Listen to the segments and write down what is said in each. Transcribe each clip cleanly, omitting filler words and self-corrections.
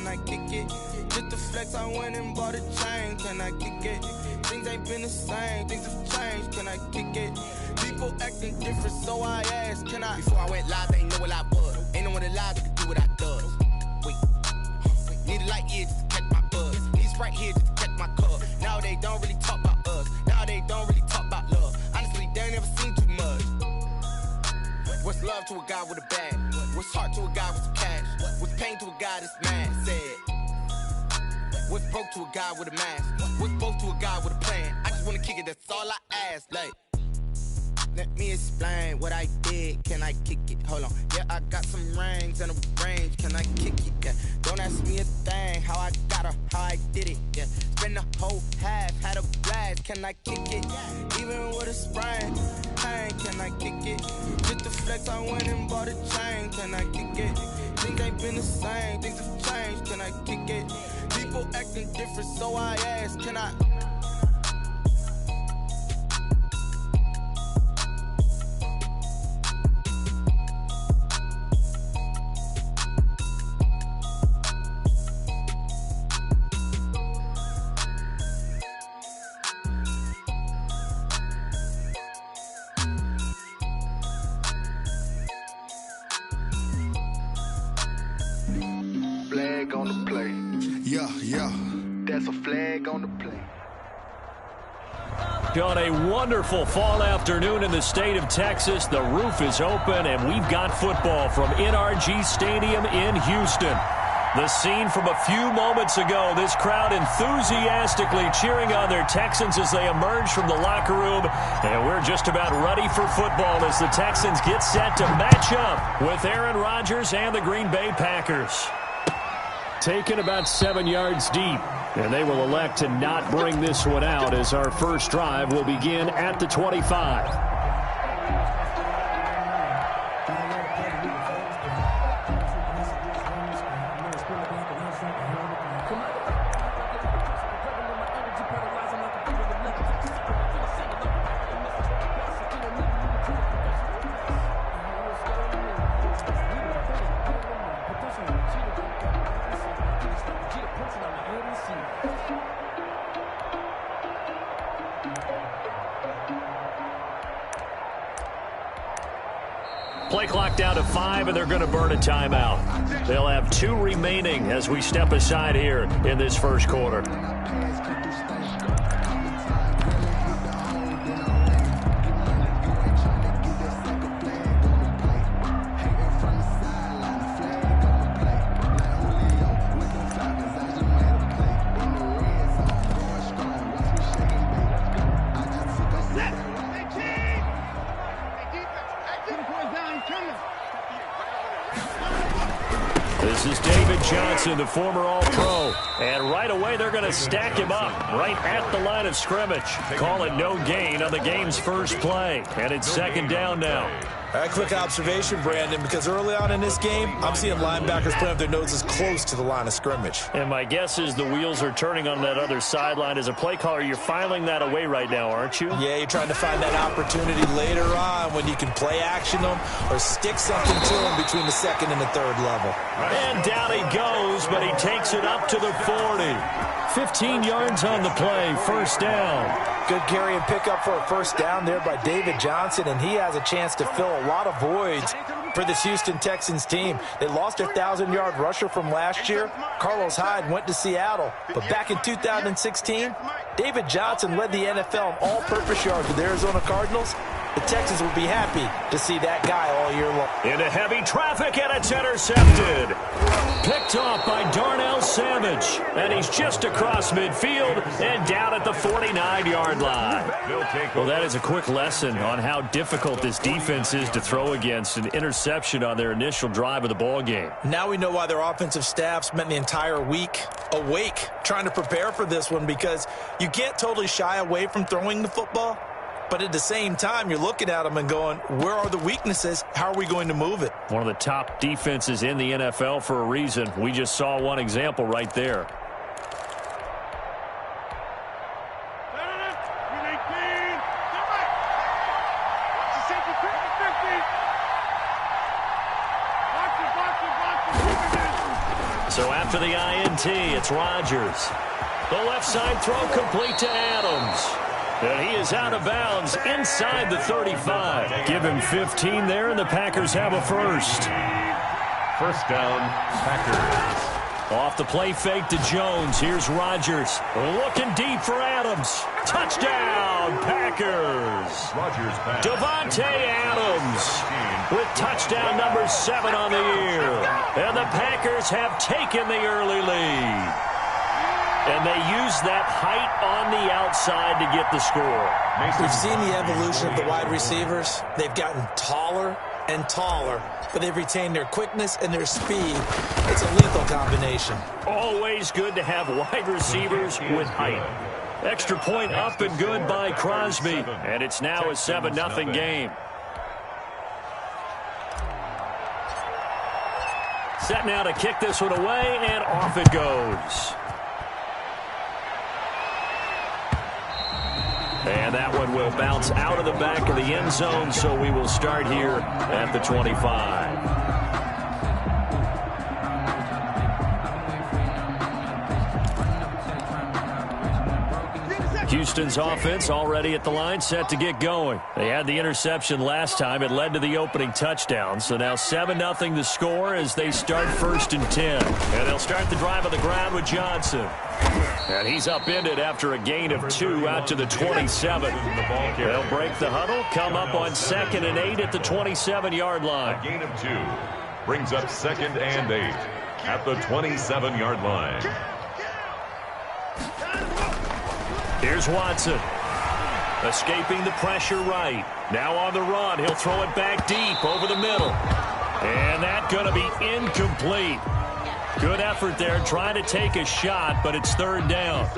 can I kick it? Just the flex, I went and bought a chain, can I kick it? Things ain't been the same, things have changed, can I kick it? People acting different, so I asked, can I? Before I went live, they ain't know what I was. Ain't no one alive that could do what I does. Wait, need a light here just to catch my buzz. Need Sprite here just to catch my cup. Now they don't really talk about us. Now they don't really talk about love. Honestly, they ain't never seen too much. What's love to a guy with a bag? What's heart to a guy with some cash? What's pain to a guy that's mad? Said. What's broke to a guy with a mask? What's both to a guy with a plan? I just wanna kick it, that's all I ask. Like, let me explain what I did. Can I kick it? Hold on. Yeah, I got some rings and a range. Can I kick it? Yeah. Don't ask me a thing. How I got her, how I did it. Yeah. Spend the whole half, had a blast. Can I kick it? Even with a sprain. Hey, can I kick it? Just the flex, I went and bought a chain. Can I kick it? Things ain't been the same. Things have changed. Can I kick it? People acting different, so I ask, can I? Flag on the play. Yeah. That's a flag on the play. On a wonderful fall afternoon in the state of Texas, the roof is open and we've got football from NRG Stadium in Houston. The scene from a few moments ago, this crowd enthusiastically cheering on their Texans as they emerge from the locker room. And we're just about ready for football as the Texans get set to match up with Aaron Rodgers and the Green Bay Packers. Taken about 7 yards deep, and they will elect to not bring this one out as our first drive will begin at the 25. Play clock down to 5, and they're going to burn a timeout. They'll have 2 remaining as we step aside here in this first quarter. This is David Johnson, the former All-Pro. And right away, they're going to stack him up right at the line of scrimmage. Call it no gain on the game's first play. And it's second down now. All right, quick observation, Brandon, because early on in this game, I'm seeing linebackers playing with their noses close to the line of scrimmage. And my guess is the wheels are turning on that other sideline. As a play caller, you're filing that away right now, aren't you? Yeah, you're trying to find that opportunity later on when you can play action them or stick something to them between the second and the third level. And down he goes, but he takes it up to the 40. 15 yards on the play, first down. Good carry and pickup for a first down there by David Johnson, and he has a chance to fill a lot of voids for this Houston Texans team. They lost their 1,000-yard rusher from last year. Carlos Hyde went to Seattle, but back in 2016, David Johnson led the NFL in all-purpose yards with the Arizona Cardinals. The Texans will be happy to see that guy all year long. Into heavy traffic, and it's intercepted. Picked off by Darnell Savage, and he's just across midfield and down at the 49-yard line. Well, that is a quick lesson on how difficult this defense is to throw against. An interception on their initial drive of the ball game. Now we know why their offensive staff spent the entire week awake trying to prepare for this one, because you can't totally shy away from throwing the football. But at the same time, you're looking at them and going, where are the weaknesses? How are we going to move it? One of the top defenses in the NFL for a reason. We just saw one example right there. So after the INT, it's Rodgers. The left side throw complete to Adams. And he is out of bounds inside the 35. Give him 15 there, and the Packers have a first. First down, Packers. Off the play fake to Jones. Here's Rodgers. Looking deep for Adams. Touchdown, Packers. Davante Adams with touchdown number 7 on the year. And the Packers have taken the early lead. And they use that height on the outside to get the score. We've seen the evolution of the wide receivers. They've gotten taller and taller, but they've retained their quickness and their speed. It's a lethal combination. Always good to have wide receivers with height. Extra point up and good by Crosby. And it's now a 7-0 game. Set now to kick this one away, and off it goes. And that one will bounce out of the back of the end zone, so we will start here at the 25. Houston's offense already at the line, set to get going. They had the interception last time. It led to the opening touchdown. So now 7-0 the score as they start 1st and 10. And they'll start the drive on the ground with Johnson. And he's upended after a gain of 2 out to the 27. They'll break the huddle, come up on 2nd and 8 at the 27-yard line. A gain of 2 brings up 2nd and 8 at the 27-yard line. Here's Watson. Escaping the pressure right. Now on the run. He'll throw it back deep over the middle. And that's going to be incomplete. Good effort there trying to take a shot, but it's 3rd down.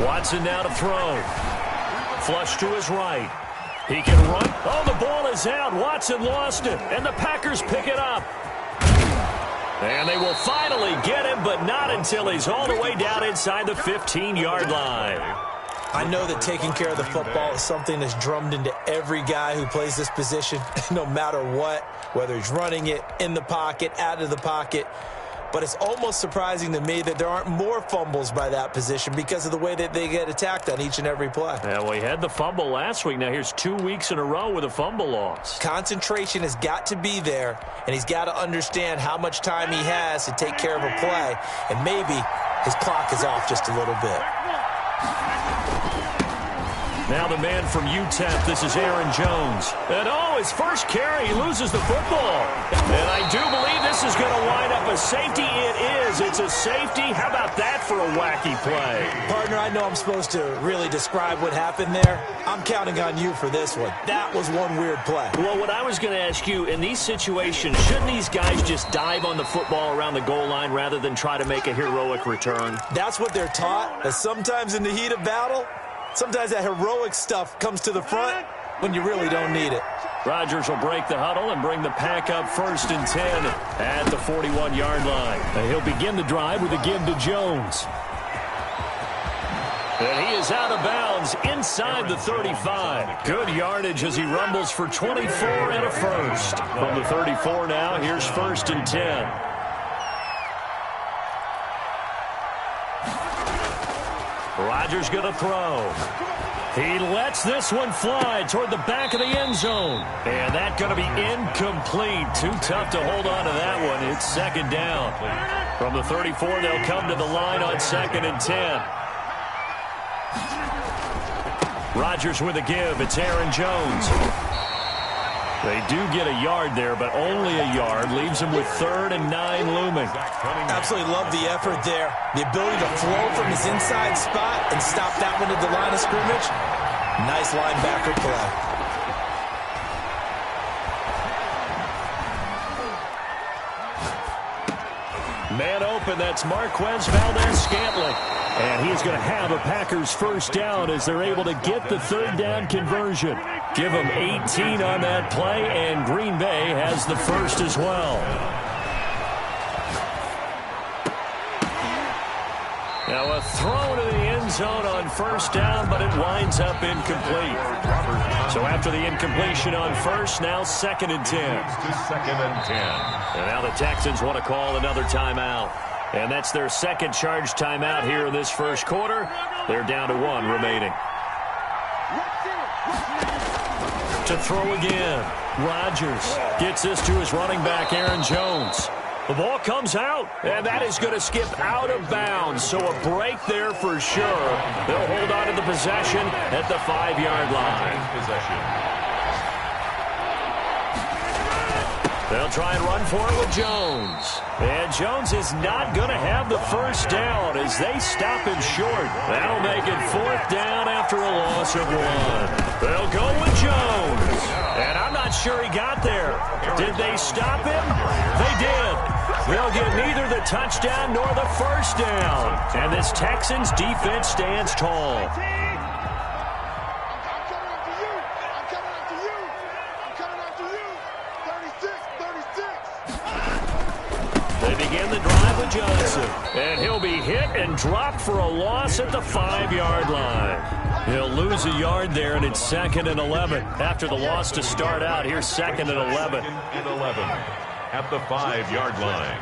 Watson now to throw. Flush to his right. He can run. Oh, the ball is out. Watson lost it, and the Packers pick it up. And they will finally get him, but not until he's all the way down inside the 15-yard line. I know that taking care of the football is something that's drummed into every guy who plays this position, no matter what, whether he's running it, in the pocket, out of the pocket. But it's almost surprising to me that there aren't more fumbles by that position because of the way that they get attacked on each and every play. Yeah, well, he had the fumble last week. Now here's 2 weeks in a row with a fumble loss. Concentration has got to be there, and he's got to understand how much time he has to take care of a play, and maybe his clock is off just a little bit. Now the man from UTEP, this is Aaron Jones. And his first carry, he loses the football. And I do believe this is going to wind up a safety. It is. It's a safety. How about that for a wacky play? Partner, I know I'm supposed to really describe what happened there. I'm counting on you for this one. That was one weird play. Well, what I was going to ask you, in these situations, shouldn't these guys just dive on the football around the goal line rather than try to make a heroic return? That's what they're taught. But sometimes in the heat of battle, sometimes that heroic stuff comes to the front when you really don't need it. Rodgers will break the huddle and bring the Pack up 1st and 10 at the 41-yard line. And he'll begin the drive with a give to Jones. And he is out of bounds inside the 35. Good yardage as he rumbles for 24 and a first. From the 34 now, here's 1st and 10. Rodgers going to throw. He lets this one fly toward the back of the end zone. And that's going to be incomplete. Too tough to hold on to that one. It's 2nd down. From the 34, they'll come to the line on 2nd and 10. Rodgers with a give. It's Aaron Jones. They do get a yard there, but only a yard. Leaves him with 3rd and 9 looming. Absolutely love the effort there. The ability to flow from his inside spot and stop that one at the line of scrimmage. Nice linebacker play. Man open, that's Marquez Valdez-Scantling. And he's going to have a Packers first down as they're able to get the 3rd down conversion. Give them 18 on that play, and Green Bay has the first as well. Now a throw to the end zone on first down, but it winds up incomplete. So after the incompletion on first, now 2nd and 10. Second and 10. And now the Texans want to call another timeout. And that's their second charge timeout here in this first quarter. They're down to 1 remaining. To throw again. Rodgers gets this to his running back, Aaron Jones. The ball comes out, and that is going to skip out of bounds. So a break there for sure. They'll hold on to the possession at the 5-yard line. They'll try and run for it with Jones. And Jones is not going to have the first down as they stop him short. That'll make it 4th down after a loss of 1. They'll go with Jones. And I'm not sure he got there. Did they stop him? They did. They'll get neither the touchdown nor the first down. And this Texans defense stands tall. They begin the drive with Johnson. And he'll be hit and dropped for a loss at the 5-yard line. He'll lose a yard there, and it's 2nd and 11. After the loss to start out, here's 2nd and 11. 2nd and 11 at the 5-yard line.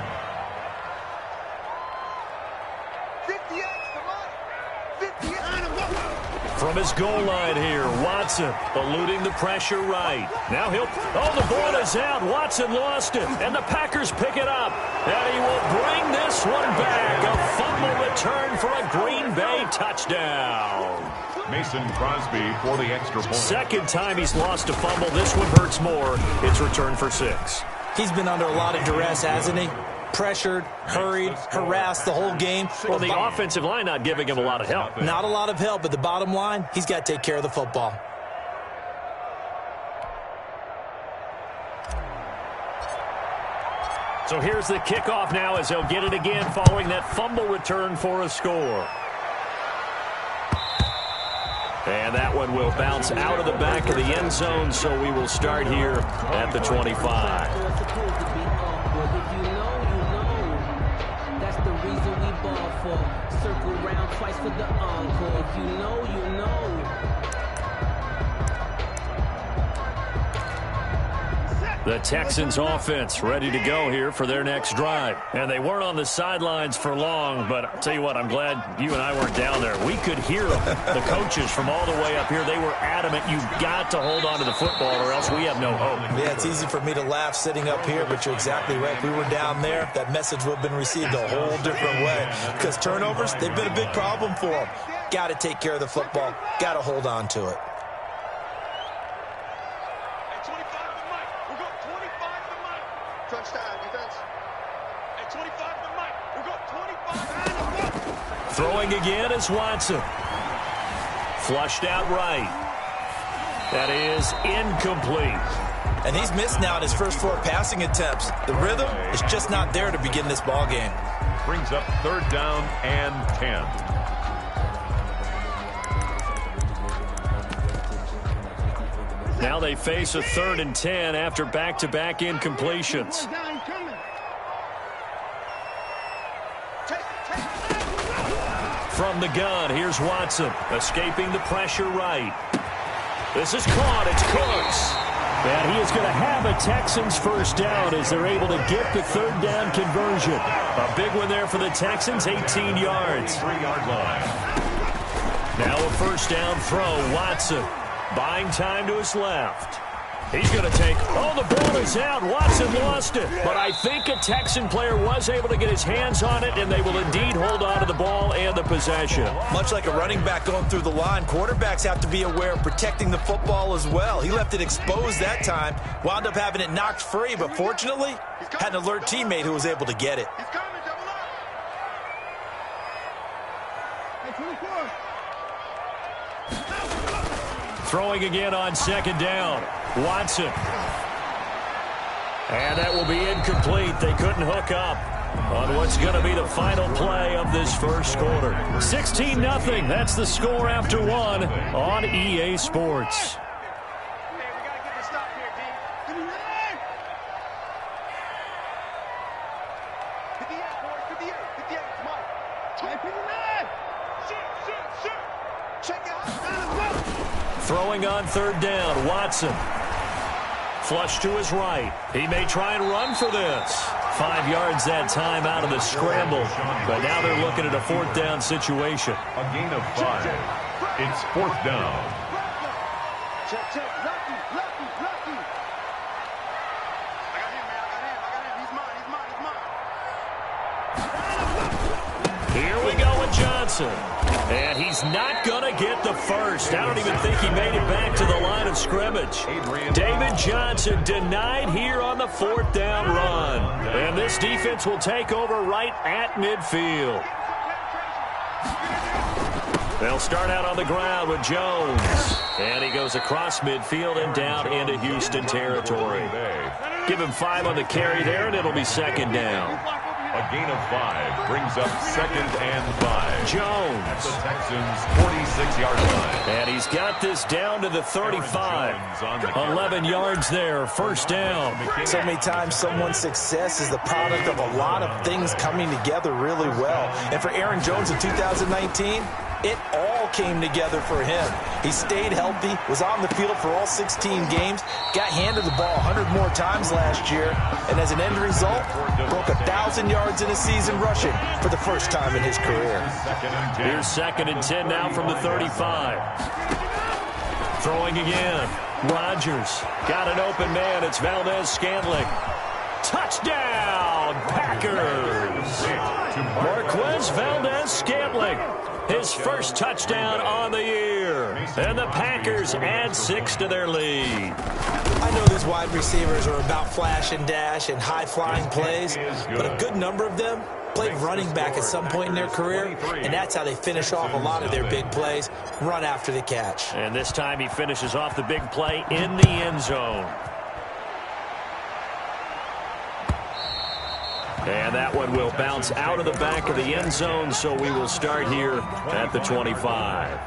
From his goal line here, Watson eluding the pressure right. Now he'll... Oh, the ball is out. Watson lost it, and the Packers pick it up. And he will bring this one back. A fumble return for a Green Bay touchdown. Mason Crosby for the extra point. Second time he's lost a fumble. This one hurts more. It's returned for 6. He's been under a lot of duress, hasn't he? Pressured, hurried, harassed the whole game. Well, the offensive line not giving him a lot of help. Not a lot of help, but the bottom line, he's got to take care of the football. So here's the kickoff now as they'll get it again following that fumble return for a score. And that one will bounce out of the back of the end zone, so we will start here at the 25. Circle round twice for the encore. If you know, you know. The Texans offense ready to go here for their next drive. And they weren't on the sidelines for long, but I'll tell you what, I'm glad you and I weren't down there. We could hear them. The coaches from all the way up here, they were adamant, you've got to hold on to the football or else we have no hope. Yeah, it's easy for me to laugh sitting up here, but you're exactly right. If we were down there, that message would have been received a whole different way. Because turnovers, they've been a big problem for them. Got to take care of the football. Got to hold on to it. Throwing again is Watson. Flushed out right. That is incomplete. And he's missed now in his first 4 passing attempts. The rhythm is just not there to begin this ball game. Brings up 3rd down and 10. Now they face a 3rd and 10 after back-to-back incompletions. From the gun, here's Watson, escaping the pressure right. This is caught, it's Cooks. And he is going to have a Texans first down as they're able to get the 3rd down conversion. A big one there for the Texans, 18 yards. 3-yard line. Now a first down throw, Watson. Buying time to his left. He's going to take... Oh, the ball is out. Watson lost it. But I think a Texan player was able to get his hands on it, and they will indeed hold on to the ball and the possession. Much like a running back going through the line, quarterbacks have to be aware of protecting the football as well. He left it exposed that time, wound up having it knocked free, but fortunately, had an alert teammate who was able to get it. Throwing again on 2nd down. Watson. And that will be incomplete. They couldn't hook up on what's going to be the final play of this first quarter. 16-0. That's the score after 1 on EA Sports. Shoot! Throwing on third down, Watson. Flush to his right. He may try and run for this. 5 yards that time out of the scramble. But now they're looking at a fourth down situation. A gain of 5. It's fourth down. Check, check. Lucky. I got him, man. He's mine. Here we go with Johnson. And he's not going to get the first. I don't even think he made it back to the line of scrimmage. David Johnson denied here on the fourth down run. And this defense will take over right at midfield. They'll start out on the ground with Jones. And he goes across midfield and down into Houston territory. Give him 5 on the carry there, and it'll be second down. A gain of 5 brings up second and 5. Jones. At the Texans' 46-yard line. And he's got this down to the 35. 11 yards there, first down. So many times someone's success is the product of a lot of things coming together really well. And for Aaron Jones in 2019, it all came together for him. He stayed healthy, was on the field for all 16 games, got handed the ball 100 more times last year, and as an end result, broke 1,000 yards in a season rushing for the first time in his career. Here's second and 10 now from the 35. Throwing again. Rodgers got an open man. It's Valdez-Scantling. Touchdown, Packers! Marquez Valdez-Scantling, his first touchdown on the year. And the Packers add 6 to their lead. I know these wide receivers are about flash and dash and high-flying plays, but a good number of them played running back at some point in their career, and that's how they finish off a lot of their big plays, run after the catch. And this time he finishes off the big play in the end zone. And that one will bounce out of the back of the end zone, so we will start here at the 25.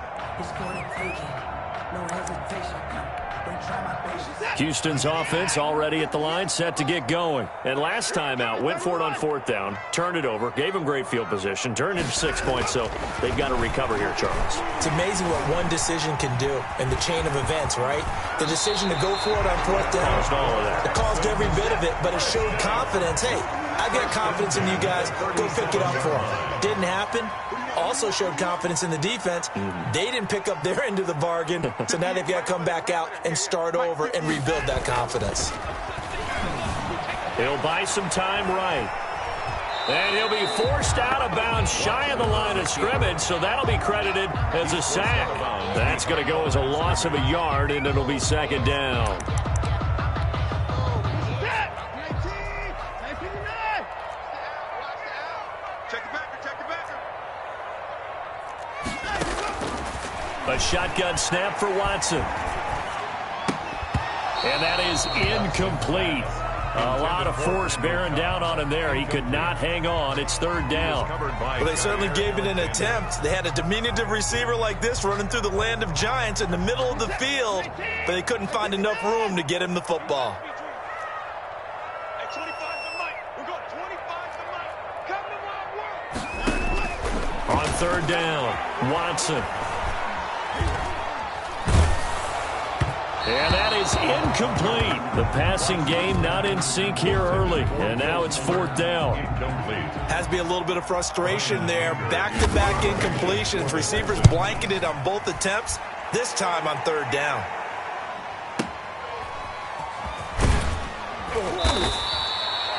Houston's offense already at the line, set to get going. And last time out, went for it on fourth down, turned it over, gave them great field position, turned into 6 points, so they've got to recover here, Charles. It's amazing what one decision can do in the chain of events, right? The decision to go for it on fourth down, Caused all of that. it caused every bit of it, but it showed confidence. Hey, I've got confidence in you guys. Go pick it up for them. Didn't happen. Also showed confidence in the defense. They didn't pick up their end of the bargain, so now they've got to come back out and start over and rebuild that confidence. He'll buy some time right. And he'll be forced out of bounds shy of the line of scrimmage, so that'll be credited as a sack. That's going to go as a loss of a yard, and it'll be second down. A shotgun snap for Watson. And that is incomplete. A lot of force bearing down on him there. He could not hang on. It's third down. Well, they certainly gave it an attempt. They had a diminutive receiver like this running through the land of giants in the middle of the field, but they couldn't find enough room to get him the football. On third down, Watson. And that is incomplete. The passing game not in sync here early. And now it's fourth down. Has to be a little bit of frustration there. Back-to-back incompletions. Receivers blanketed on both attempts, this time on third down.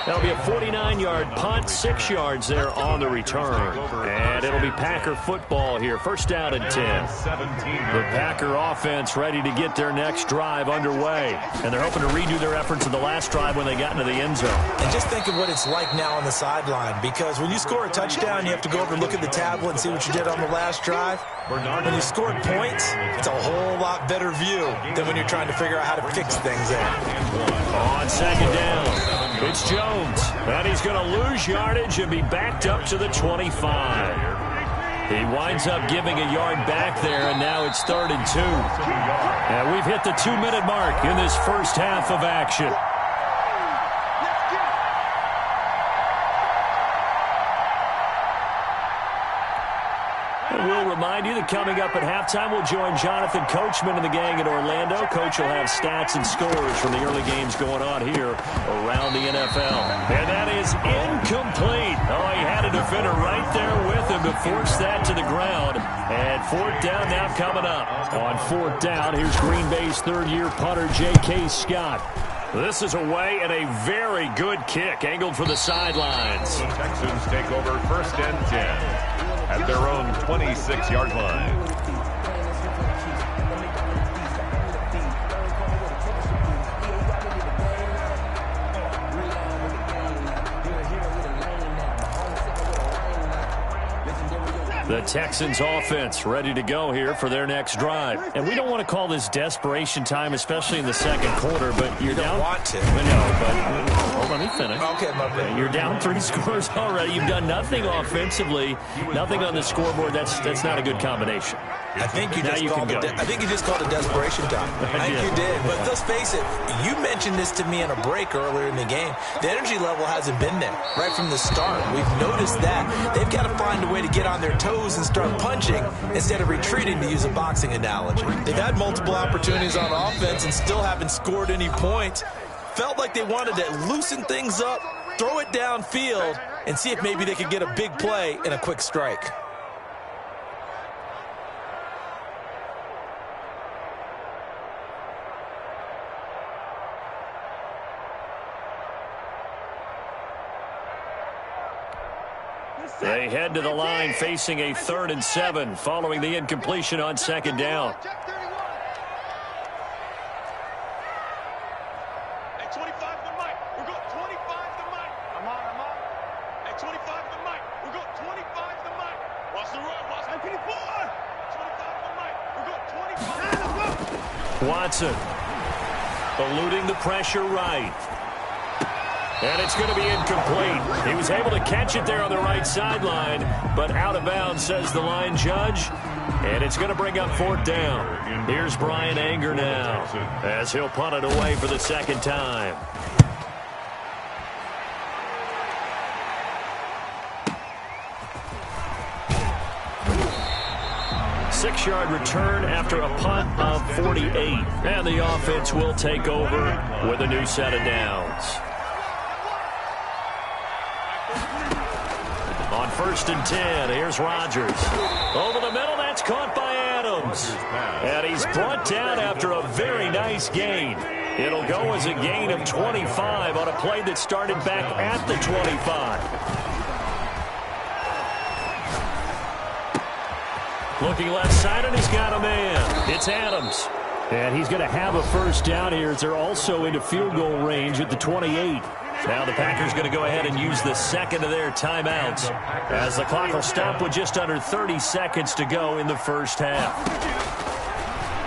That'll be a 49-yard punt, 6 yards there on the return. And it'll be Packer football here. First down and 10. The Packer offense ready to get their next drive underway. And they're hoping to redo their efforts in the last drive when they got into the end zone. And just think of what it's like now on the sideline, because when you score a touchdown, you have to go over and look at the tablet and see what you did on the last drive. When you scored points, it's a whole lot better view than when you're trying to figure out how to fix things there. On second down, it's Jones. And he's going to lose yardage and be backed up to the 25. He winds up giving a yard back there, and now it's third and 2. And we've hit the 2-minute mark in this first half of action. And we'll remind you the coming up at halftime. We'll join Jonathan Coachman and the gang in Orlando. Coach will have stats and scores from the early games going on here around the NFL. And that is incomplete. Oh, he had a defender right there with him to force that to the ground. And fourth down now coming up. On fourth down, here's Green Bay's third-year punter, J.K. Scott. This is away and a very good kick, angled for the sidelines. The Texans take over first and 10 at their own 26-yard line. The Texans offense ready to go here for their next drive. And we don't want to call this desperation time, especially in the second quarter, but you're down. You don't want to. No, but hold on, let me finish. Okay, my bad. You're down 3 scores already. You've done nothing offensively, nothing on the scoreboard. That's not a good combination. I think you just called it desperation time. I think you did. But let's face it, you mentioned this to me in a break earlier in the game. The energy level hasn't been there right from the start. We've noticed that. They've got to find a way to get on their toes and start punching instead of retreating, to use a boxing analogy. They've had multiple opportunities on offense and still haven't scored any points. Felt like they wanted to loosen things up, throw it downfield, and see if maybe they could get a big play and a quick strike. They head to the line facing a 3rd and 7 following the incompletion on second down. Watson eluding the pressure right. And it's going to be incomplete. He was able to catch it there on the right sideline, but out of bounds, says the line judge. And it's going to bring up 4th down. Here's Brian Anger now as he'll punt it away for the second time. Six-yard return after a punt of 48. And the offense will take over with a new set of downs. On 1st and 10, here's Rodgers. Over the middle, that's caught by Adams. And he's brought down after a very nice gain. It'll go as a gain of 25 on a play that started back at the 25. Looking left side, and he's got a man. It's Adams. And he's going to have a first down here as they're also into field goal range at the 28. Now the Packers going to go ahead and use the second of their timeouts as the clock will stop with just under 30 seconds to go in the first half.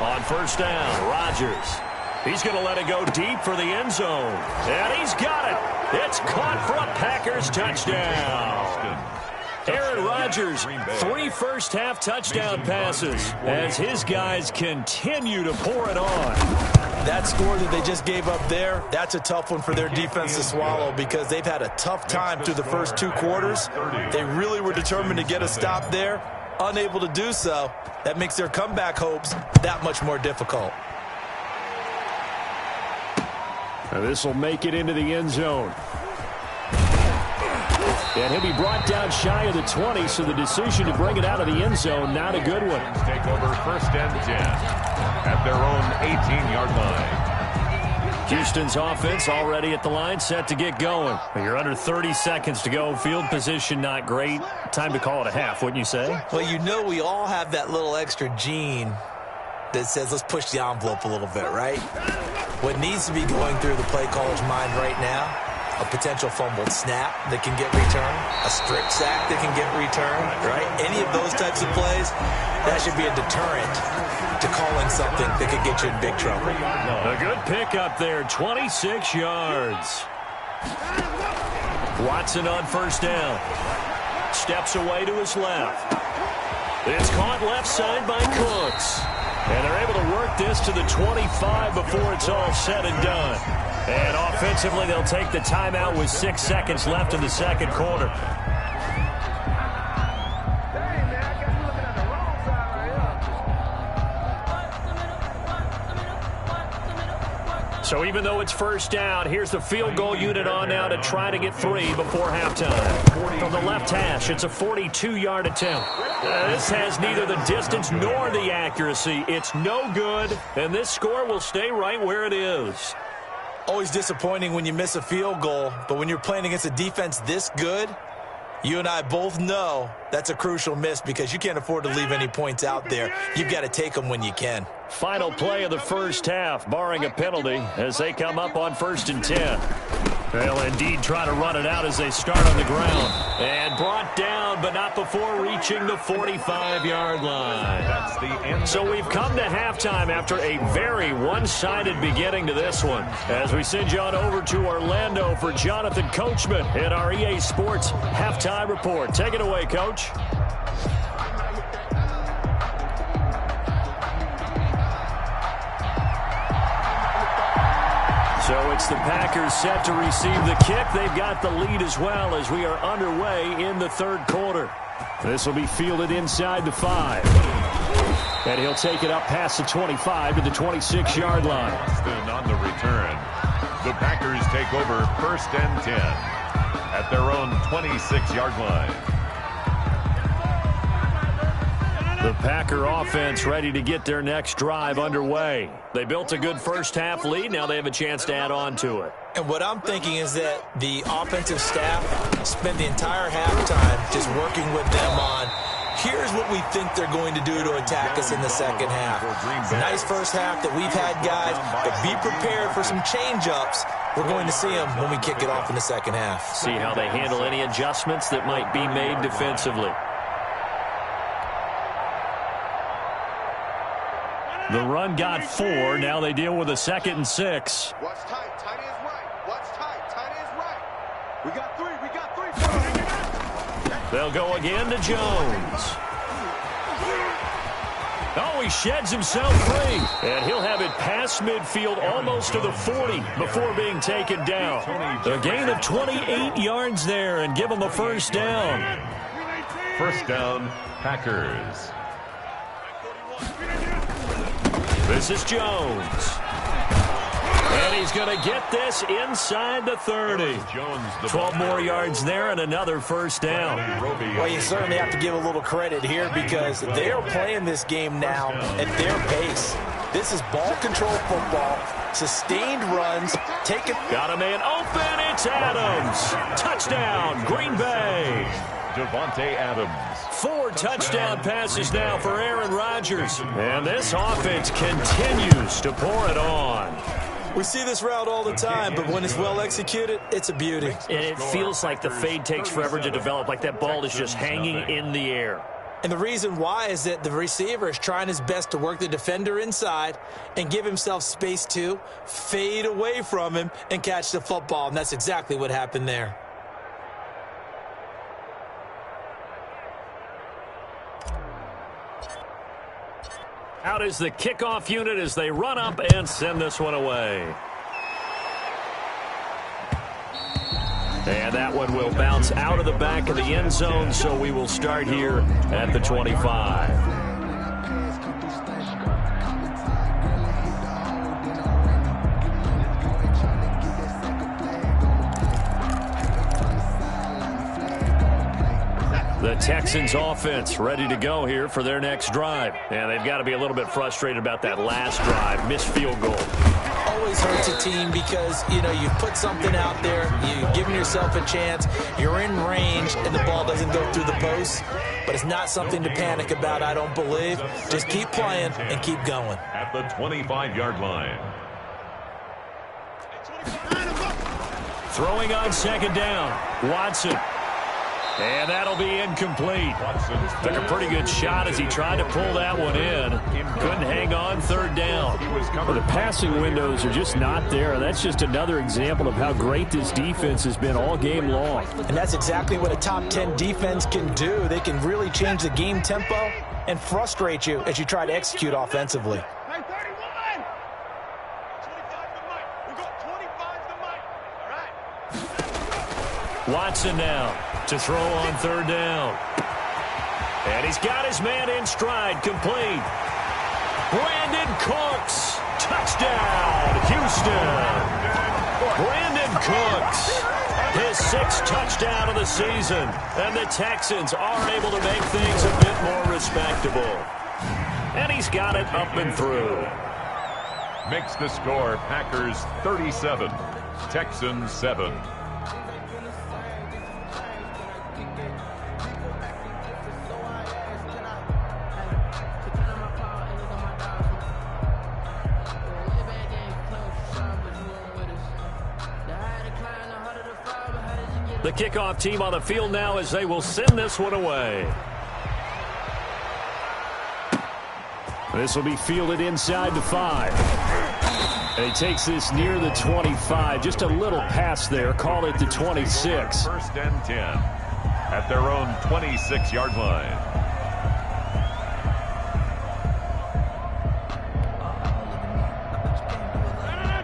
On first down, Rodgers. He's going to let it go deep for the end zone. And he's got it. It's caught for a Packers touchdown. Aaron Rodgers, 3 first-half touchdown passes as his guys continue to pour it on. That score that they just gave up there, that's a tough one for their defense to swallow because they've had a tough time through the first 2 quarters. They really were determined to get a stop there, unable to do so. That makes their comeback hopes that much more difficult. Now this will make it into the end zone. And he'll be brought down shy of the 20, so the decision to bring it out of the end zone, not a good one. Take over 1st and 10 at their own 18-yard line. Houston's offense already at the line, set to get going. You're under 30 seconds to go. Field position not great. Time to call it a half, wouldn't you say? Well, you know we all have that little extra gene that says let's push the envelope a little bit, right? What needs to be going through the play caller's mind right now, a potential fumbled snap that can get returned, a strip sack that can get returned, right? Any of those types of plays, that should be a deterrent to calling something that could get you in big trouble. A good pickup there, 26 yards. Watson on first down. Steps away to his left. It's caught left side by Cooks. And they're able to work this to the 25 before it's all said and done. And offensively, they'll take the timeout with 6 seconds left in the second quarter. So even though it's first down, here's the field goal unit on now to try to get 3 before halftime. From the left hash, it's a 42-yard attempt. This has neither the distance nor the accuracy. It's no good, and this score will stay right where it is. Always disappointing when you miss a field goal, but when you're playing against a defense this good, you and I both know that's a crucial miss because you can't afford to leave any points out there. You've got to take them when you can. Final play of the first half, barring a penalty, as they come up on 1st and 10. They'll indeed try to run it out as they start on the ground. And brought down, but not before reaching the 45-yard line. That's the end. So we've come to halftime after a very one-sided beginning to this one. As we send you on over to Orlando for Jonathan Coachman in our EA Sports Halftime Report. Take it away, Coach. So it's the Packers set to receive the kick. They've got the lead as well as we are underway in the third quarter. This will be fielded inside the 5. And he'll take it up past the 25 to the 26-yard line. Boston on the return. The Packers take over 1st and 10 at their own 26-yard line. The Packer offense ready to get their next drive underway. They built a good first-half lead. Now they have a chance to add on to it. And what I'm thinking is that the offensive staff spent the entire halftime just working with them on, here's what we think they're going to do to attack us in the second half. Nice first half that we've had, guys, but be prepared for some change-ups. We're going to see them when we kick it off in the second half. See how they handle any adjustments that might be made defensively. The run got 4. Now they deal with a 2nd and 6. Watch tight. Tight is right. Watch tight. Tight is right. We got 3. We got 3. They'll go again to Jones. Oh, he sheds himself free. And he'll have it past midfield almost to the 40 before being taken down. A gain of 28 yards there and give them a first down. First down, Packers. This is Jones. And he's going to get this inside the 30. 12 more yards there and another first down. Well, you certainly have to give a little credit here because they're playing this game now at their pace. This is ball control football, sustained runs, take it. Got a man open, it's Adams. Touchdown, Green Bay. Devontae Adams. 4 touchdown passes now for Aaron Rodgers. And this offense continues to pour it on. We see this route all the time, but when it's well executed, it's a beauty. And it feels like the fade takes forever to develop, like that ball is just hanging in the air. And the reason why is that the receiver is trying his best to work the defender inside and give himself space to fade away from him and catch the football. And that's exactly what happened there. Out is the kickoff unit as they run up and send this one away. And that one will bounce out of the back of the end zone, so we will start here at the 25. The Texans offense ready to go here for their next drive. And they've got to be a little bit frustrated about that last drive. Missed field goal. Always hurts a team because, you know, you've put something out there, you've given yourself a chance, you're in range, and the ball doesn't go through the post. But it's not something to panic about, I don't believe. Just keep playing and keep going. At the 25-yard line. Throwing on second down. Watson. And that'll be incomplete. Took a pretty good shot as he tried to pull that one in. Couldn't hang on third down. Well, the passing windows are just not there. That's just another example of how great this defense has been all game long. And that's exactly what a top 10 defense can do. They can really change the game tempo and frustrate you as you try to execute offensively. Watson now to throw on third down. And he's got his man in stride, complete. Brandon Cooks Touchdown, Houston. Brandon Cooks, his 6th touchdown of the season. And the Texans are able to make things a bit more respectable. And he's got it up and through. Makes the score Packers 37, Texans 7. The kickoff team on the field now as they will send this one away. This will be fielded inside the 5. And he takes this near the 25. Just a little pass there. Call it the 26. 1st and 10 at their own 26-yard line.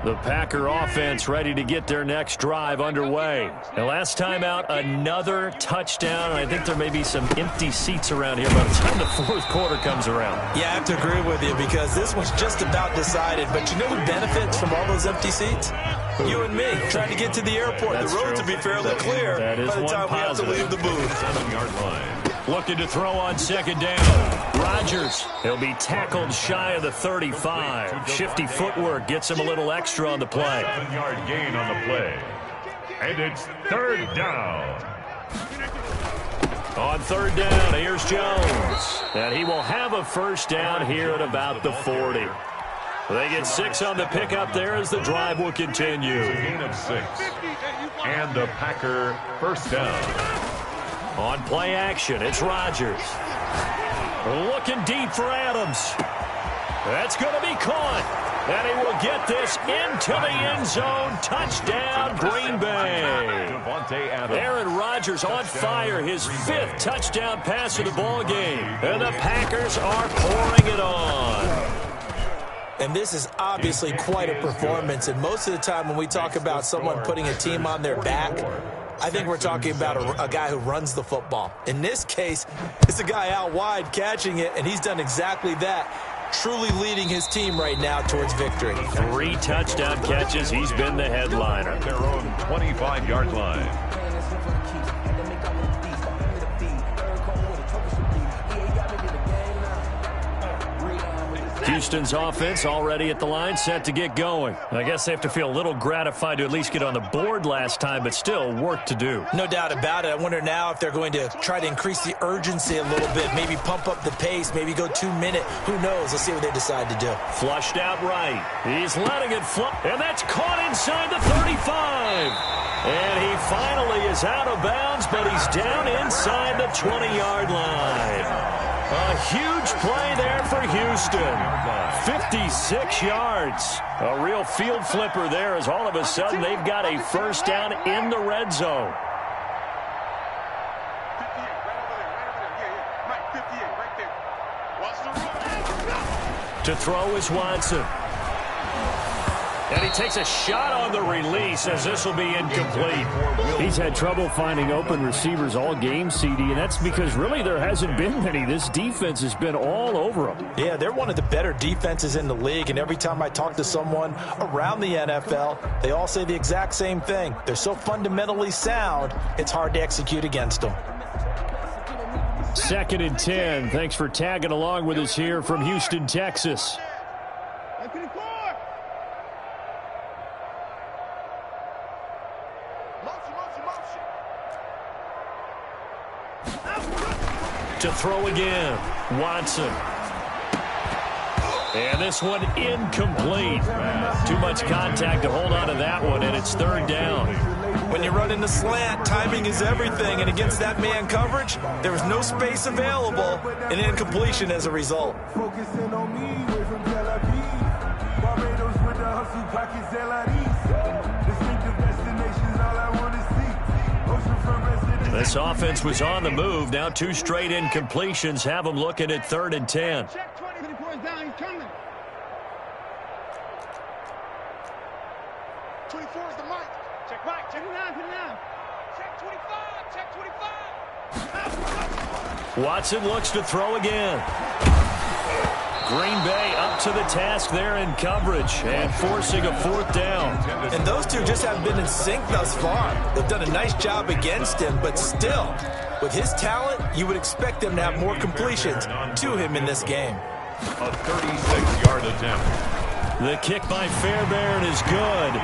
The Packer offense ready to get their next drive underway. And last time out, another touchdown. And I think there may be some empty seats around here by the time the 4th quarter comes around. Yeah, I have to agree with you because this was just about decided. But you know who benefits from all those empty seats? You and me, trying to get to the airport. That's the roads true. will be fairly clear That is by the one time positive. we have to leave the booth. 7-yard line. Looking to throw on 2nd down. Rodgers, he'll be tackled shy of the 35. Shifty footwork gets him a little extra on the play. 7-yard gain on the play. And it's 3rd down. On 3rd down, here's Jones. And he will have a 1st down here at about the 40. They get 6 on the pickup there as the drive will continue. A gain of 6. And a Packer 1st down. On play action, it's Rodgers. Looking deep for Adams. That's going to be caught. And he will get this into the end zone. Touchdown, Green Bay. Aaron Rodgers on fire. His 5th touchdown pass of the ball game. And the Packers are pouring it on. And this is obviously quite a performance. And most of the time when we talk about someone putting a team on their back, I think we're talking about a guy who runs the football. In this case, it's a guy out wide catching it, and he's done exactly that, truly leading his team right now towards victory. 3 touchdown catches. He's been the headliner. Their own 25-yard line. Houston's offense already at the line, set to get going. I guess they have to feel a little gratified to at least get on the board last time, but still work to do. No doubt about it. I wonder now if they're going to try to increase the urgency a little bit, maybe pump up the pace, maybe go 2-minute. Who knows? Let's see what they decide to do. Flushed out right. He's letting it fly, and that's caught inside the 35. And he finally is out of bounds, but he's down inside the 20-yard line. A huge play there for Houston. 56 yards. A real field flipper there as all of a sudden they've got a 1st down in the red zone. To throw is Watson. And he takes a shot on the release as this will be incomplete. He's had trouble finding open receivers all game, CD, and that's because really there hasn't been many. This defense has been all over them. Yeah, they're one of the better defenses in the league, and every time I talk to someone around the NFL, they all say the exact same thing. They're so fundamentally sound, it's hard to execute against them. 2nd and 10. Thanks for tagging along with us here from Houston, Texas. To throw again, Watson. And this one incomplete. Too much contact to hold on to that one, and it's 3rd down. When you run in the slant, timing is everything, and against that man coverage, there was no space available, and incompletion as a result. Focusing on me, away from Tel Aviv. Barbados with the hustle, pockets distinctive destinations, all I want to see. Ocean from residence. This offense was on the move. Now 2 straight incompletions have them looking at 3rd and 10. Check 24 is down, he's coming. 24 is the mic. Check mic, check 29. Check 25, check 25. Watson looks to throw again. Green Bay up to the task there in coverage and forcing a 4th down. And those two just haven't been in sync thus far. They've done a nice job against him, but still, with his talent, you would expect them to have more completions to him in this game. A 36-yard attempt. The kick by Fairbairn is good.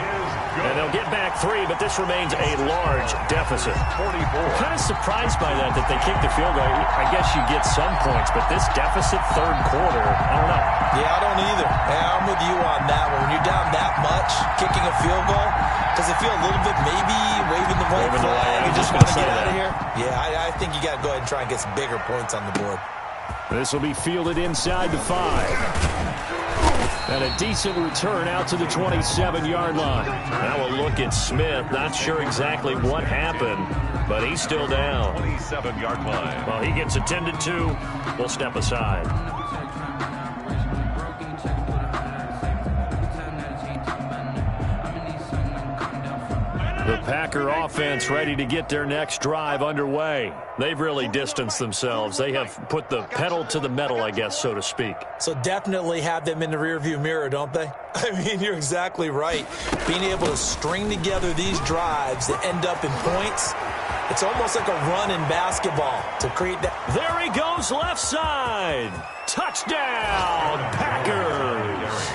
And they'll get back 3, but this remains a large deficit. 44. Kind of surprised by that they kicked the field goal. I guess you get some points, but this deficit 3rd quarter, I don't know. Yeah, I don't either. Yeah, I'm with you on that one. When you're down that much, kicking a field goal, does it feel a little bit maybe waving the white flag? You just want to get out of here? Yeah, I think you got to go ahead and try and get some bigger points on the board. This will be fielded inside the 5. And a decent return out to the 27-yard line. Now a look at Smith. Not sure exactly what happened, but he's still down. 27-yard line. Well, he gets attended to. We'll step aside. The Packer offense ready to get their next drive underway. They've really distanced themselves. They have put the pedal to the metal, I guess, so to speak. So definitely have them in the rearview mirror, don't they? I mean, you're exactly right. Being able to string together these drives that end up in points, it's almost like a run in basketball to create that. There he goes, left side. Touchdown, Packers.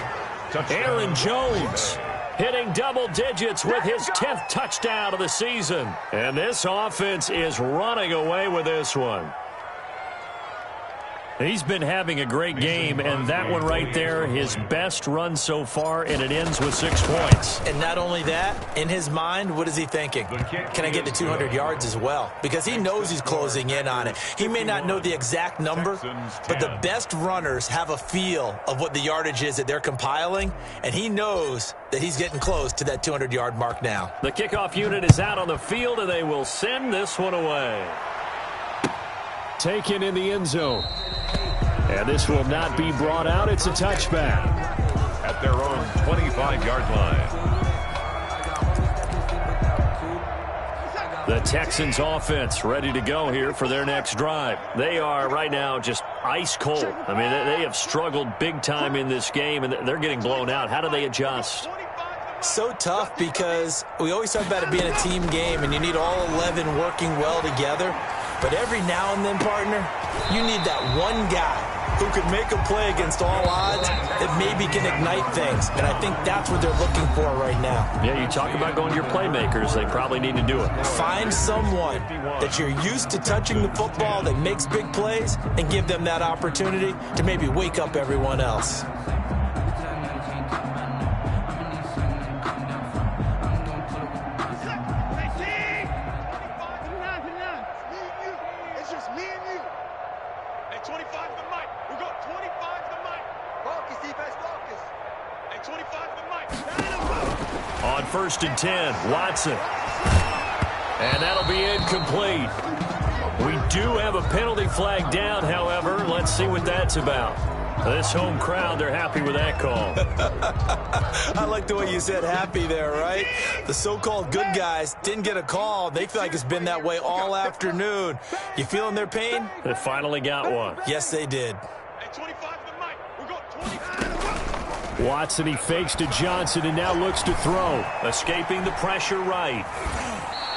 Aaron Jones hitting double digits with his 10th touchdown of the season. And this offense is running away with this one. He's been having a great game, and that one right there, his best run so far, and it ends with 6 points. And not only that, in his mind, what is he thinking? Can I get to 200 yards as well? Because he knows he's closing in on it. He may not know the exact number, but the best runners have a feel of what the yardage is that they're compiling, and he knows that he's getting close to that 200-yard mark now. The kickoff unit is out on the field, and they will send this one away. Taken in the end zone. And this will not be brought out. It's a touchback. At their own 25-yard line. The Texans offense ready to go here for their next drive. They are right now just ice cold. I mean, they have struggled big time in this game, and they're getting blown out. How do they adjust? So tough because we always talk about it being a team game, and you need all 11 working well together. But every now and then, partner, you need that one guy who could make a play against all odds that maybe can ignite things. And I think that's what they're looking for right now. Yeah, you talk about going to your playmakers. They probably need to do it. Find someone that you're used to touching the football that makes big plays and give them that opportunity to maybe wake up everyone else. On 1st and 10, Watson. And that'll be incomplete. We do have a penalty flag down, however. Let's see what that's about. This home crowd, they're happy with that call. I like the way you said happy there, right? The so-called good guys didn't get a call. They feel like it's been that way all afternoon. You feeling their pain? They finally got one. Yes, they did. Watson, he fakes to Johnson and now looks to throw. Escaping the pressure right.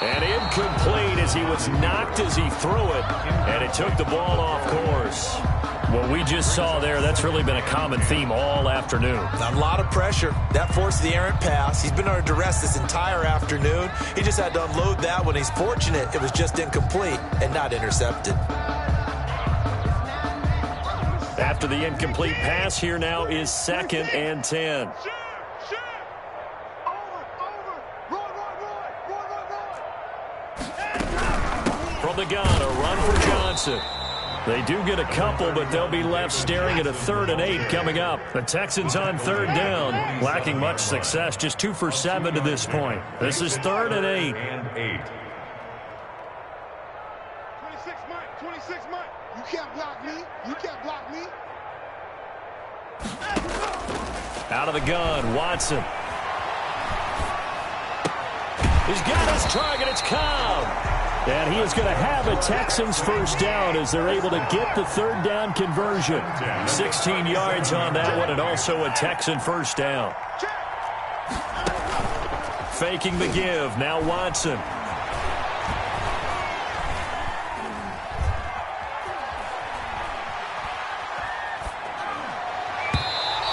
And incomplete as he was knocked as he threw it. And it took the ball off course. What we just saw there, that's really been a common theme all afternoon. A lot of pressure. That forced the errant pass. He's been under duress this entire afternoon. He just had to unload that one. He's fortunate it was just incomplete and not intercepted. After the incomplete pass, here now is 2nd and 10. From the gun, a run for Johnson. They do get a couple, but they'll be left staring at a 3rd and 8 coming up. The Texans on 3rd down, lacking much success, just 2 for 7 to this point. This is 3rd and 8. 26 Mike. You can't block me. You can't block me. Out of the gun, Watson. He's got his target. It's Cobb. And he is going to have a Texans first down as they're able to get the third down conversion. 16 yards on that one and also a Texan first down. Faking the give. Now Watson.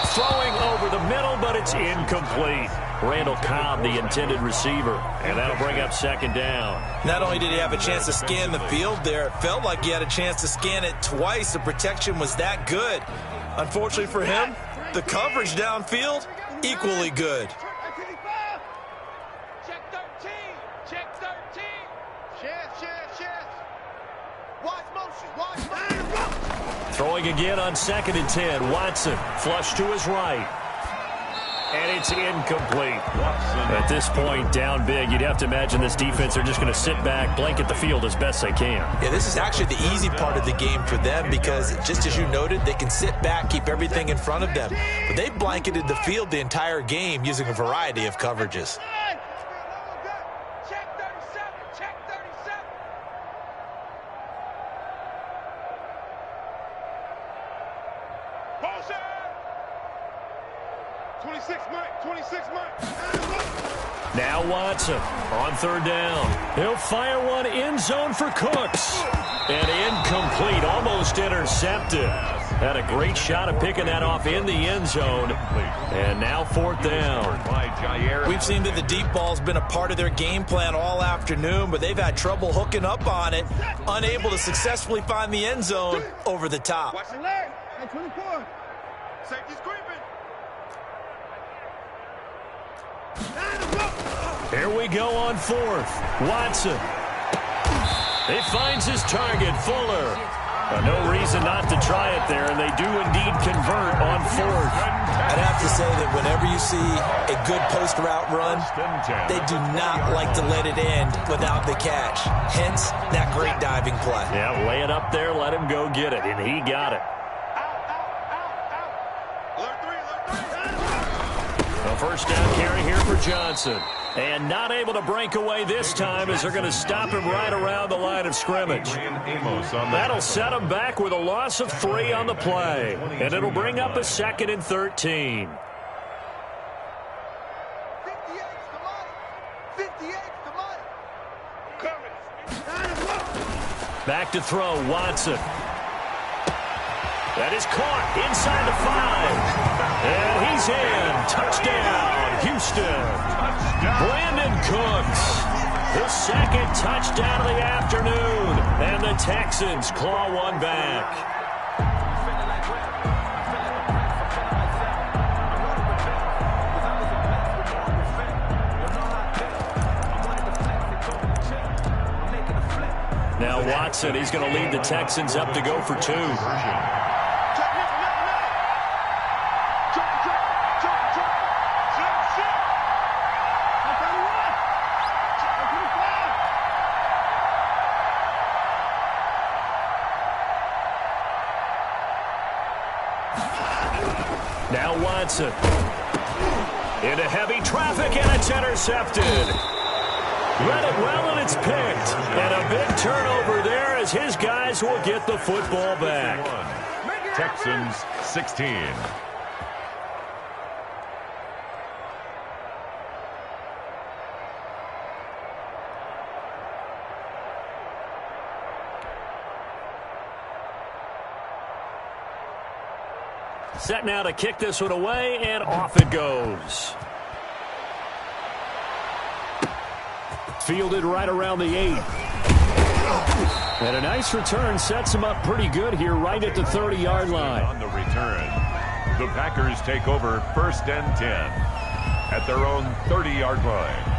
Throwing over the middle, but it's incomplete. Randall Cobb, the intended receiver, and that'll bring up second down. Not only did he have a chance to scan the field there, it felt like he had a chance to scan it twice. The protection was that good. Unfortunately for him, the coverage downfield, equally good. Check 13. Check 13. Chance. Watch motion. Throwing again on 2nd and 10. Watson, flush to his right. And it's incomplete. At this point, down big, you'd have to imagine this defense are just going to sit back, blanket the field as best they can. Yeah, this is actually the easy part of the game for them because, just as you noted, they can sit back, keep everything in front of them. But they blanketed the field the entire game using a variety of coverages. Check 37. Check 37. 26 Mike. Now Watson on third down. He'll fire one end zone for Cooks. And incomplete, almost intercepted. Had a great shot at picking that off in the end zone. And now fourth down. We've seen that the deep ball's been a part of their game plan all afternoon, but they've had trouble hooking up on it, unable to successfully find the end zone over the top. Watch the leg. At 24. Safety's creeping. Here we go on fourth. Watson. It finds his target, Fuller. No reason not to try it there, and they do indeed convert on fourth. I'd have to say that whenever you see a good post route run, they do not like to let it end without the catch. Hence, that great diving play. Yeah, lay it up there, let him go get it, and he got it. A first down carry here for Johnson. And not able to break away this time as they're going to stop him right around the line of scrimmage. That'll set him back with a loss of 3 on the play. And it'll bring up a 2nd and 13. 58's the money. Back to throw, Watson. That is caught inside the 5. And he's in. Touchdown, Houston. Brandon Cooks, his second touchdown of the afternoon. And the Texans claw one back. Now Watson, he's going to lead the Texans up to go for 2. Now Watson into heavy traffic, and it's intercepted. Read it well, and it's picked. And a big turnover there as his guys will get the football back. Texans 16. Set now to kick this one away, and off it goes. Fielded right around the 8. And a nice return sets him up pretty good here right at the 30-yard line. On the return, the Packers take over 1st and 10 at their own 30-yard line.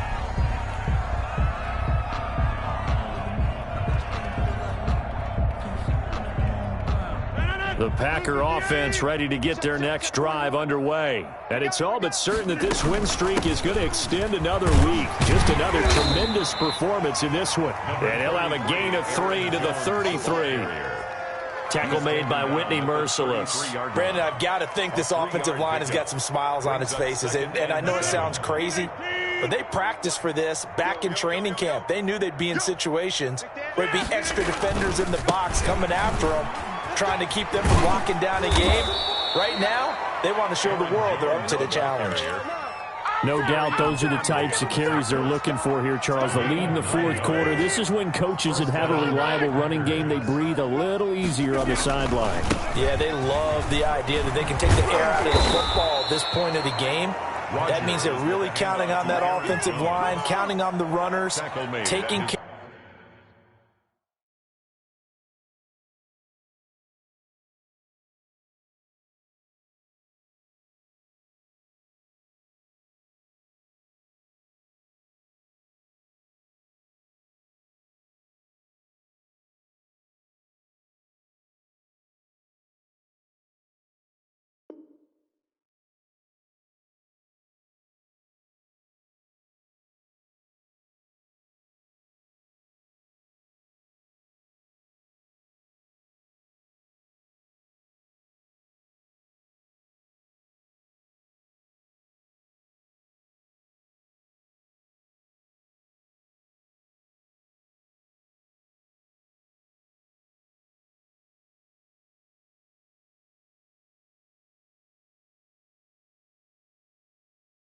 The Packer offense ready to get their next drive underway. And it's all but certain that this win streak is going to extend another week. Just another tremendous performance in this one. And he'll have a gain of 3 to the 33. Tackle made by Whitney Merciless. Brandon, I've got to think this offensive line has got some smiles on its faces. And I know it sounds crazy, But they practiced for this back in training camp. They knew they'd be in situations where there'd be extra defenders in the box coming after them, trying to keep them from locking down a game. Right now, they want to show the world they're up to the challenge. No doubt those are the types of carries they're looking for here, Charles. The lead in the fourth quarter. This is when coaches that have a reliable running game, they breathe a little easier on the sideline. Yeah, they love the idea that they can take the air out of the football at this point of the game. That means they're really counting on that offensive line, counting on the runners, taking care.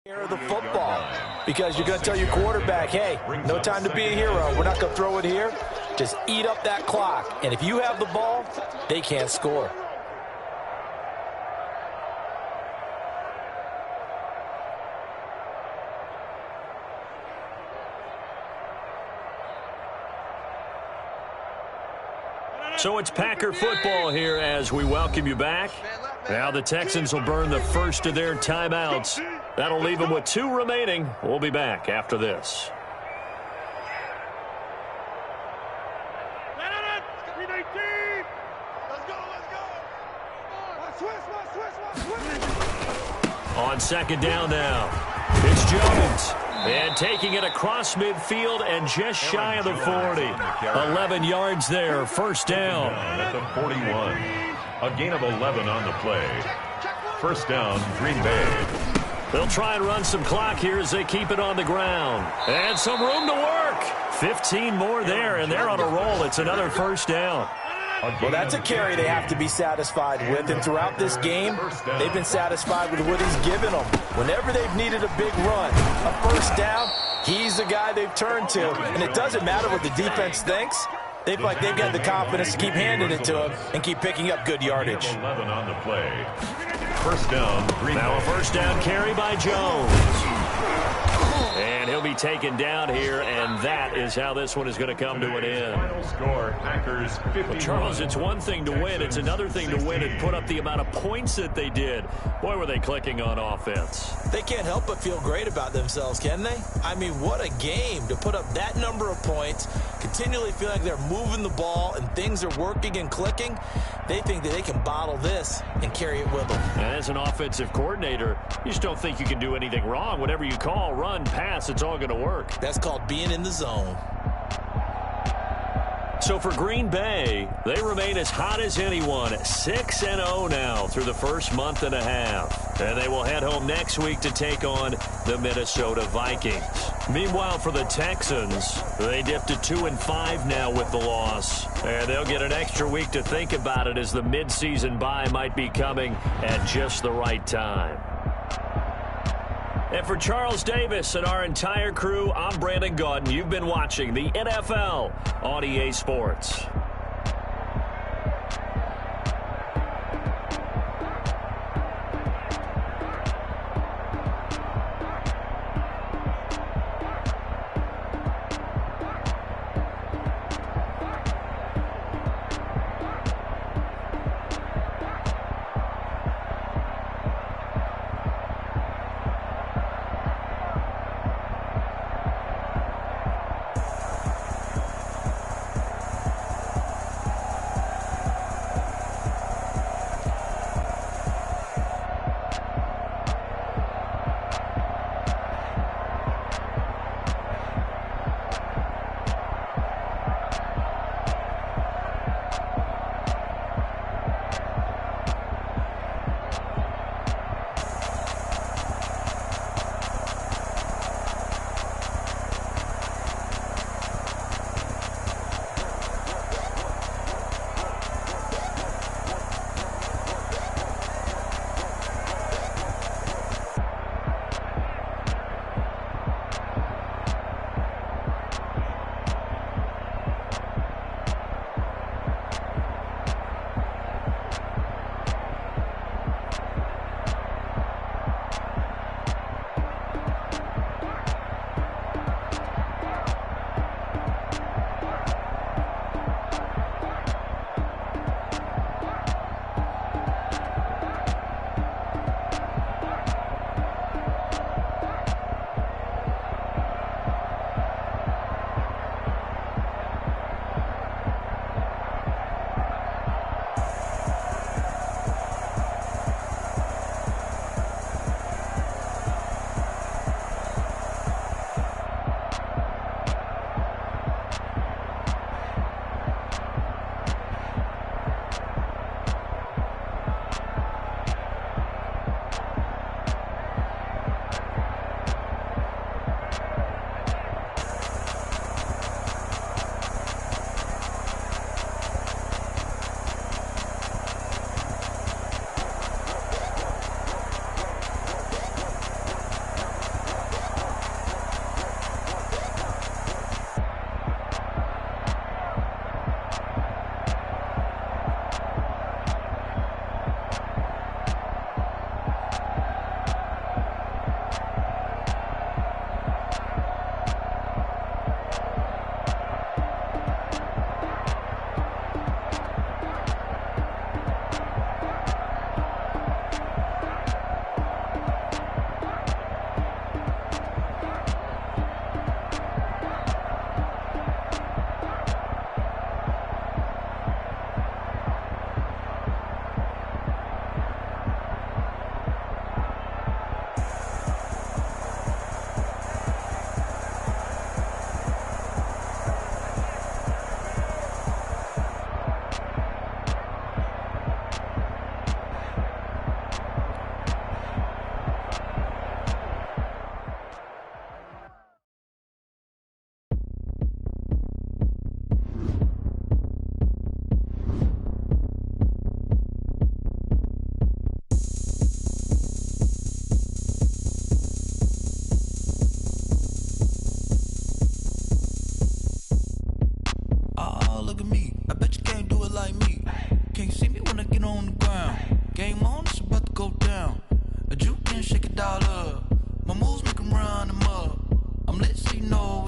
Of the football, because you're going to tell your quarterback, hey, no time to be a hero. We're not going to throw it here. Just eat up that clock. And if you have the ball, they can't score. So it's Packer football here as we welcome you back. Now the Texans will burn the first of their timeouts. That'll leave them with 2 remaining. We'll be back after this. On second down now, it's Jones. And taking it across midfield and just shy of the 40. 11 yards there, first down. At the 41. A gain of 11 on the play. First down, Green Bay. They'll try and run some clock here as they keep it on the ground. And some room to work. 15 more there, and they're on a roll. It's another first down. Well, that's a carry they have to be satisfied with. And throughout this game, they've been satisfied with what he's given them. Whenever they've needed a big run, a first down, he's the guy they've turned to. And it doesn't matter what the defense thinks. They've got the confidence to keep handing it to him and keep picking up good yardage. 11 on the play. First down, Green Bay. Now a first down carry by Jones. And he'll be taken down here, and that is how this one is going to come to an end. Final score, Packers 51. Well, Charles, it's one thing to win. It's another thing to win and put up the amount of points that they did. Boy, were they clicking on offense. They can't help but feel great about themselves, can they? I mean, what a game to put up that number of points, continually feel like they're moving the ball and things are working and clicking. They think that they can bottle this and carry it with them. And as an offensive coordinator, you just don't think you can do anything wrong. Whatever you call, run, pass, it's all going to work. That's called being in the zone. So for Green Bay, they remain as hot as anyone, 6-0 now through the first month and a half. And they will head home next week to take on the Minnesota Vikings. Meanwhile, for the Texans, they dipped to 2-5 now with the loss. And they'll get an extra week to think about it as the midseason bye might be coming at just the right time. And for Charles Davis and our entire crew, I'm Brandon Gaudin. You've been watching the NFL on EA Sports.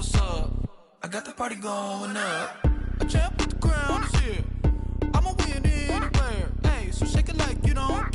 what's up? I got the party going up. A champ with the crown is here. I'ma win anywhere. Hey, so shake it like you don't